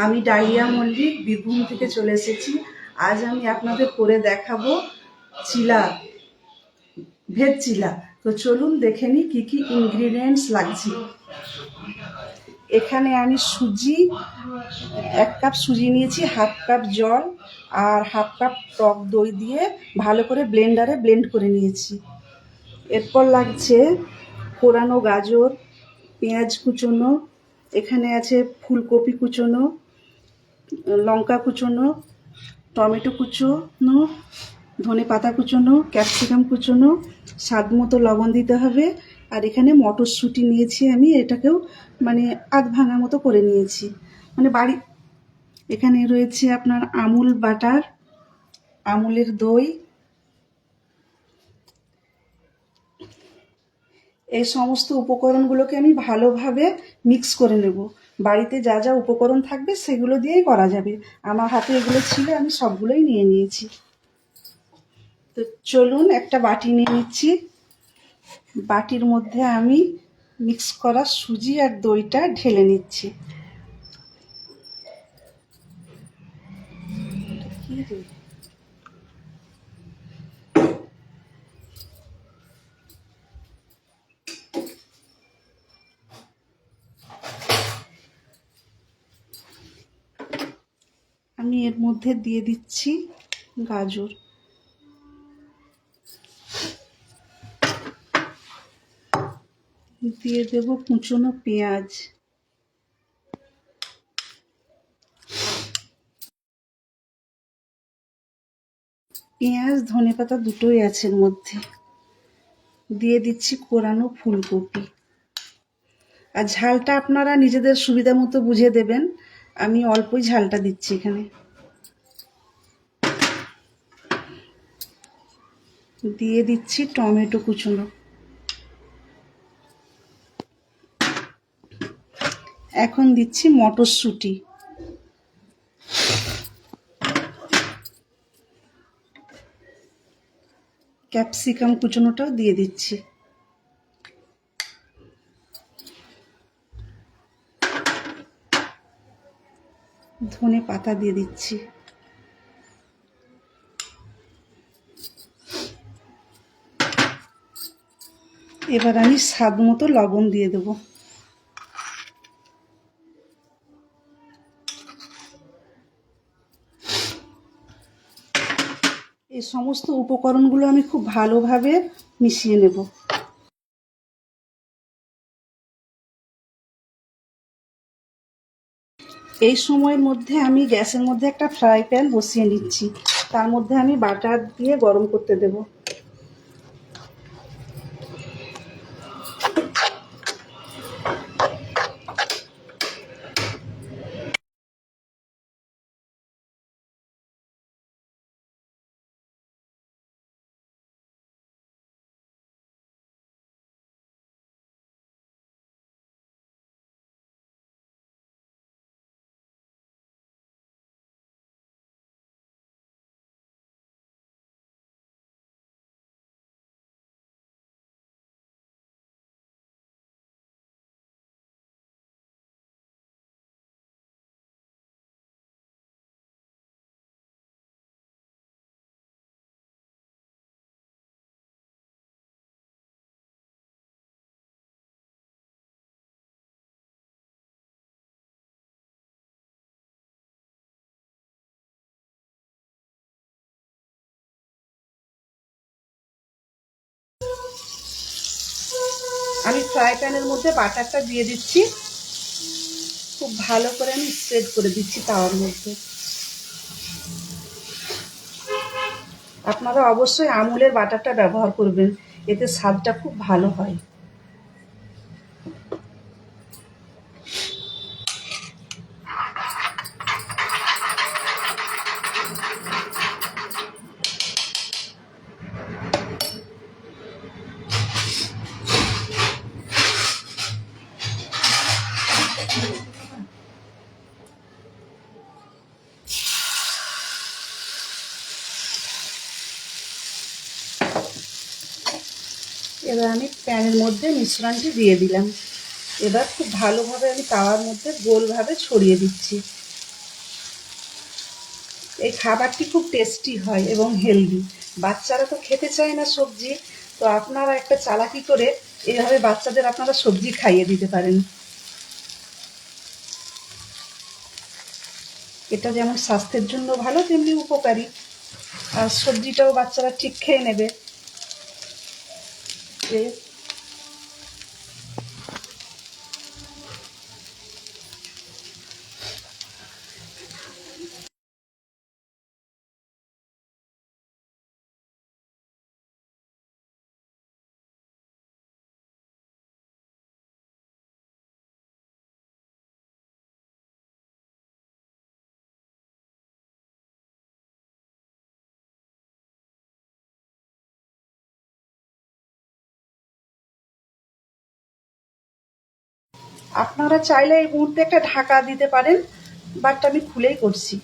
আমি ডালিয়া মল্লিক বীরভূম থেকে চলে এসেছি। আজ আমি আপনাদের করে দেখাবো চিলা, ভেজ চিলা। তো চলুন দেখে নিই কী কী ইনগ্রিডিয়েন্টস লাগছে। এখানে আমি সুজি, 1 কাপ সুজি নিয়েছি, হাফ কাপ জল আর হাফ কাপ টক দই দিয়ে ভালো করে ব্লেন্ডারে ব্লেন্ড করে নিয়েছি। এরপর লাগছে কোরানো গাজর, পেঁয়াজ কুচোনো, এখানে আছে ফুলকপি কুচোনো, লঙ্কা কুচোনো, টমেটো কুচোনো, ধনে পাতা কুচোনো, ক্যাপসিকাম কুচোনো, স্বাদ মতো লবণ দিতে হবে। আর এখানে মটরশুঁটি নিয়েছি আমি, এটাকেও মানে আধ ভাঙা মতো করে নিয়েছি। মানে বাড়ি এখানে রয়েছে আপনার আমুল বাটার, আমুলের দই। এই সমস্ত উপকরণগুলোকে আমি ভালোভাবে মিক্স করে নেব। বাড়িতে যা যা উপকরণ থাকবে সেগুলো দিয়েই করা যাবে। আমার হাতে এগুলো ছিল, আমি সবগুলোই নিয়ে নিয়েছি। তো চলুন একটা বাটি নিয়ে নিচ্ছি। বাটির মধ্যে আমি মিক্স করা সুজি আর দইটা ঢেলে নিচ্ছি। আমি এর মধ্যে দিয়ে দিচ্ছি গাজর, দিয়ে দেব কুচনো পেঁয়াজ, পেঁয়াজ ধনেপাতা দুটোই আছে এর মধ্যে। দিয়ে দিচ্ছি কোরানো ফুলকপি। আর ঝালটা আপনারা নিজেদের সুবিধা মতো বুঝে দেবেন, আমি অল্পই ঝালটা দিচ্ছি এখানে। দিয়ে দিচ্ছি টমেটো কুচনো। এখন দিচ্ছি মটরশুঁটি, ক্যাপসিকাম কুচনোটাও দিয়ে দিচ্ছি। ধনে পাতা দিয়ে দিচ্ছি। এবার আমি স্বাদ মতো লবণ দিয়ে দেবো। এই সমস্ত উপকরণগুলো আমি খুব ভালোভাবে মিশিয়ে নেব। এই সময়ের মধ্যে আমি গ্যাসের মধ্যে একটা ফ্রাই প্যান বসিয়ে নিচ্ছি। তার মধ্যে আমি বাটার দিয়ে গরম করতে দেব। আমি ফ্রাই প্যানের মধ্যে বাটারটা দিয়ে দিচ্ছি। খুব ভালো করে আমি স্প্রেড করে দিচ্ছি তাওয়ার মধ্যে। আপনারা অবশ্যই আমুলের বাটারটা ব্যবহার করবেন, এতে স্বাদটা খুব ভালো হয়। এবার আমি প্যানের মধ্যে মিশ্রণটি দিয়ে দিলাম। এবার খুব ভালোভাবে আমি তাওয়ার মধ্যে গোলভাবে ছড়িয়ে দিচ্ছি। এই খাবারটি খুব টেস্টি হয় এবং হেলদি। বাচ্চারা তো খেতে চায় না সবজি, তো আপনারা একটা চালাকি করে এইভাবে বাচ্চাদের আপনারা সবজি খাইয়ে দিতে পারেন। এটা যেমন স্বাস্থ্যের জন্য ভালো, তেমনি উপকারী। আর সবজিটাও বাচ্চারা ঠিক খেয়ে নেবে। আপনারা চাইলে এই মুহূর্তে একটা ঢাকা দিতে পারেন, বাট আমি খুলেই করছি।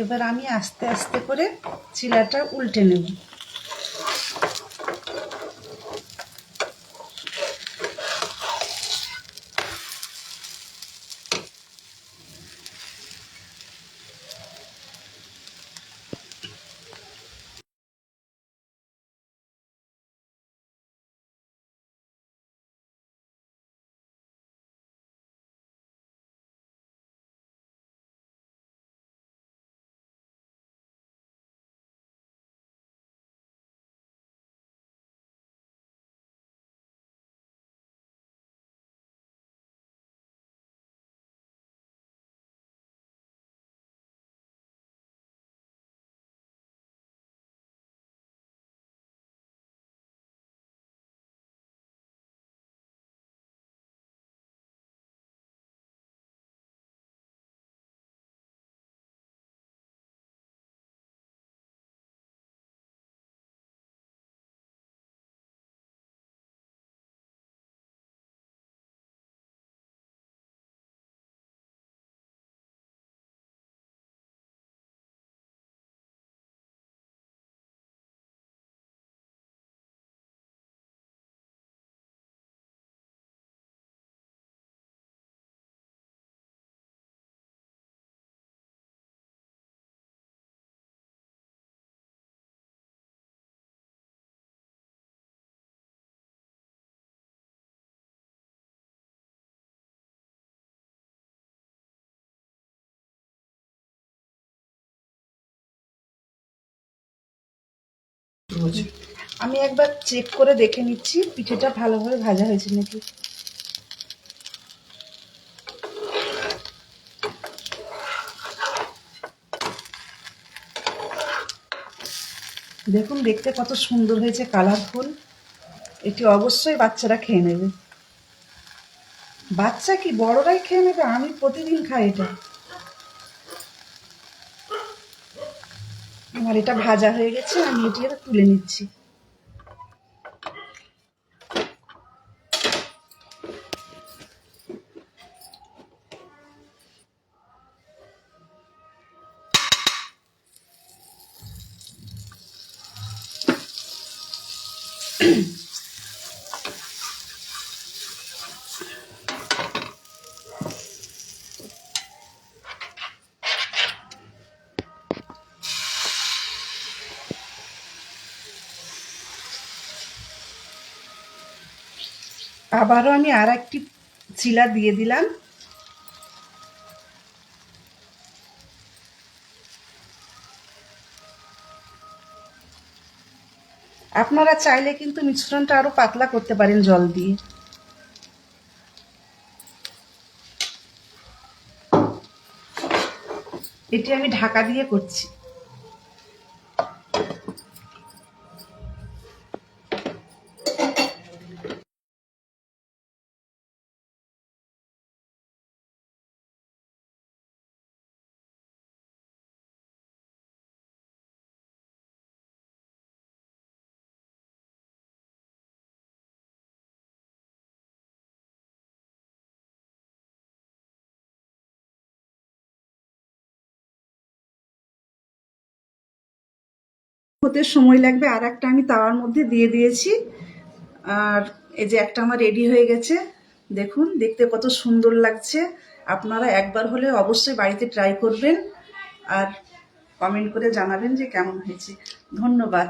এবার আমি আস্তে আস্তে করে চিলাটা উল্টে নেব। আমি একবার চেক করে দেখে নিচ্ছি পিঠেটা ভালোভাবে ভাজা হয়েছে নাকি। দেখুন দেখতে কত সুন্দর হয়েছে, কালারফুল। এটি অবশ্যই বাচ্চারা খেয়ে নেবে। বাচ্চা কি, বড়রাই খেয়ে নেবে। আমি প্রতিদিন খাই এটা। আমার এটা ভাজা হয়ে গেছে, আমি এটি এবার তুলে নিচ্ছি। আবারও আমি আর একটি চিলা দিয়ে দিলাম। আপনারা চাইলে কিন্তু মিশ্রণটা আরো পাতলা করতে পারেন জল দিয়ে। এটি আমি ঢাকা দিয়ে করছি। হতে সময় লাগবে। আর একটা আমি তাওয়ার মধ্যে দিয়ে দিয়েছি। আর এই যে একটা আমার রেডি হয়ে গেছে, দেখুন দেখতে কত সুন্দর লাগছে। আপনারা একবার হলে অবশ্যই বাড়িতে ট্রাই করবেন আর কমেন্ট করে জানাবেন যে কেমন হয়েছে। ধন্যবাদ।